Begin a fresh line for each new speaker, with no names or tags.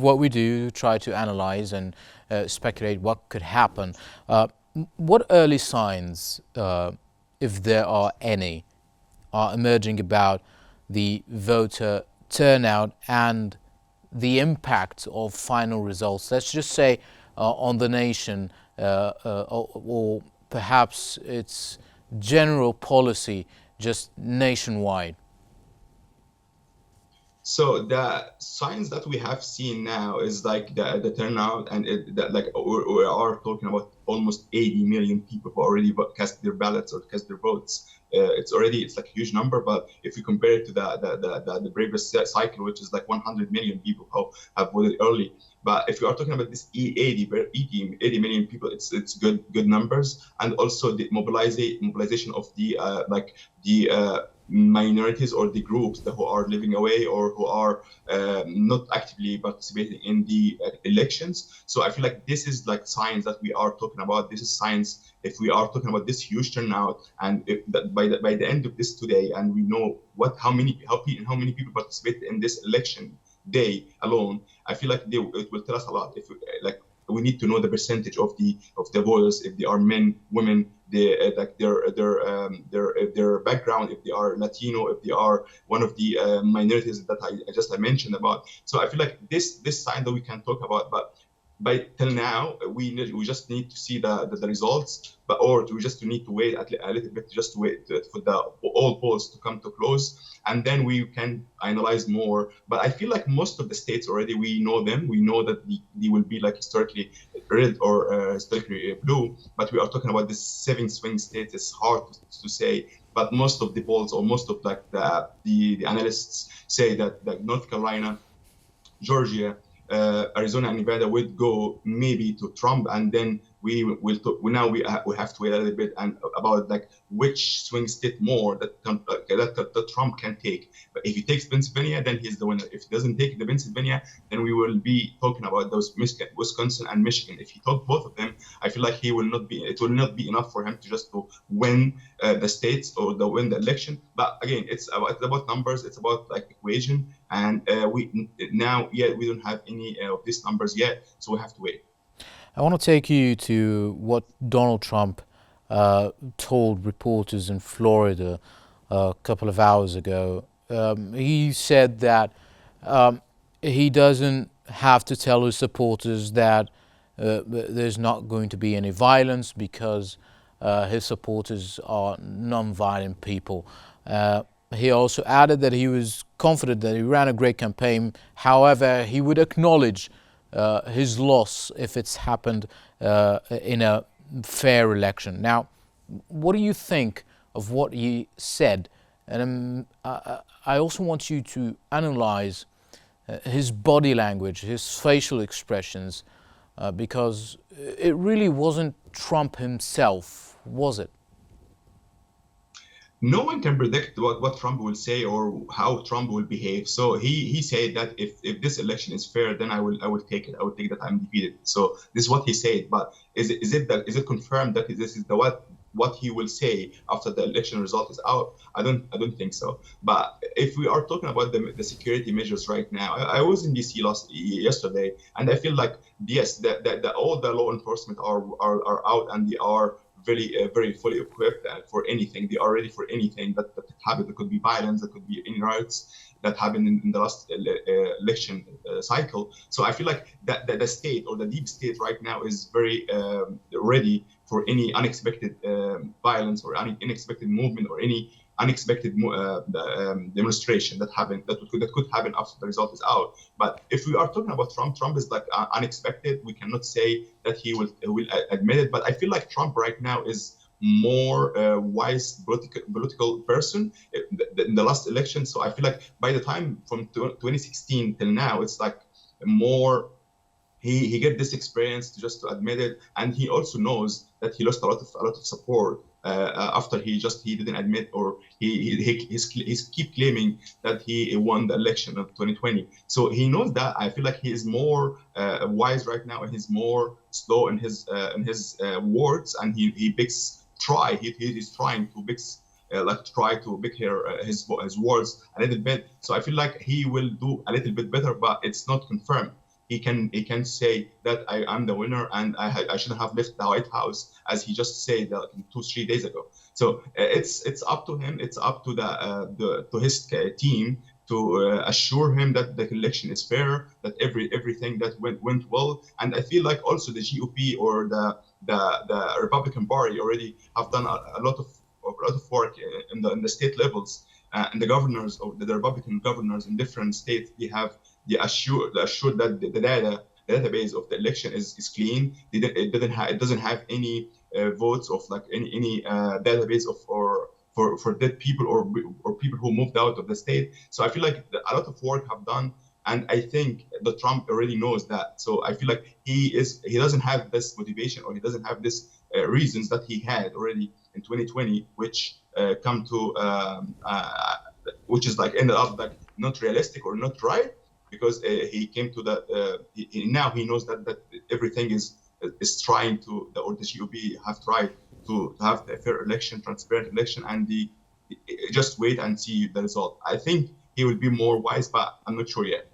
What we do, try to analyze and speculate what could happen. What early signs, if there are any, are emerging about the voter turnout and the impact of final results? Let's just say on the nation, or perhaps its general policy, just nationwide.
So the signs that we have seen now is like the turnout, and that like we are talking about almost 80 million people who already cast their ballots or cast their votes. It's like a huge number, but if you compare it to the previous cycle, which is like 100 million people who have voted early. But if you are talking about this 80 million people, it's good numbers, and also the mobilization of the minorities or the groups that who are living away or who are not actively participating in the elections. So I feel like this is like signs that we are talking about. This is signs if we are talking about this huge turnout, and if that by the end of this today, and we know how many people participated in this election day alone. I feel like it will tell us a lot. If like we need to know the percentage of the voters, if they are men, women, like their background, if they are Latino, if they are one of the minorities that I mentioned about. So I feel like this sign that we can talk about, but by till now we just need to see the results, but or we just need to wait a little bit, just to wait for the all polls to come to close, and then we can analyze more. But I feel like most of the states already we know them. We know that they will be like historically red or historically blue. But we are talking about the 7 swing states. It's hard to say. But most of the polls or most of like the analysts say that North Carolina, Georgia, Arizona, and Nevada would go maybe to Trump, and then we will now we have to wait a little bit and about like which swing state more that Trump can take. But if he takes Pennsylvania, then he's the winner. If he doesn't take the Pennsylvania, then we will be talking about those Wisconsin and Michigan. If he took both of them, I feel like he will not be. It will not be enough for him to just to win the states or win the election. But again, it's about numbers. It's about like equation, and we now yet we don't have any of these numbers yet, so we have to wait.
I want to take you to what Donald Trump told reporters in Florida a couple of hours ago. He said that he doesn't have to tell his supporters that there's not going to be any violence because his supporters are non-violent people. He also added that he was confident that he ran a great campaign. However, he would acknowledge his loss if it's happened in a fair election. Now, what do you think of what he said? And I also want you to analyze his body language, his facial expressions, because it really wasn't Trump himself, was it?
No one can predict what Trump will say or how Trump will behave. So he said that if this election is fair, then I will take it. I will take that I'm defeated. So this is what he said. But is it confirmed that this is the what he will say after the election result is out? I don't think so. But if we are talking about the security measures right now, I was in DC yesterday, and I feel like yes, all the law enforcement are out, and they are very fully equipped for anything. They are ready for anything that happen. There could be violence, there could be any riots that happened in the last election cycle. So I feel like that the state or the deep state right now is very ready for any unexpected violence or any unexpected movement or any unexpected demonstration that could happen after the result is out. But if we are talking about Trump is like unexpected. We cannot say that he will admit it. But I feel like Trump right now is more wise political person in the last election. So I feel like by the time from 2016 till now, it's like more he get this experience to just to admit it, and he also knows that he lost a lot of support after he didn't admit, or he's keep claiming that he won the election of 2020. So he knows that. I feel like he is more wise right now, and he's more slow in his words, and he picks try he's trying to mix like try to pick here his words a little bit. So I feel like he will do a little bit better, but it's not confirmed. he can say that I am the winner and I shouldn't have left the White House, as he just said 2-3 days ago. So it's up to him. It's up to to his team to assure him that the election is fair, that everything that went well. And I feel like also the GOP or the Republican Party already have done a lot of work in the state levels. And the governors or the Republican governors in different states, they assured that the database of the election is clean. It doesn't have any votes of like any database of or for dead people or people who moved out of the state. So I feel like a lot of work have done, and I think the Trump already knows that. So I feel like he doesn't have this motivation, or he doesn't have this reasons that he had already in 2020, which come to which is like ended up like not realistic or not right, because he came to that now he knows that everything is trying to or the GOP have tried to have a fair election, transparent election, and just wait and see the result. I think he will be more wise, but I'm not sure yet.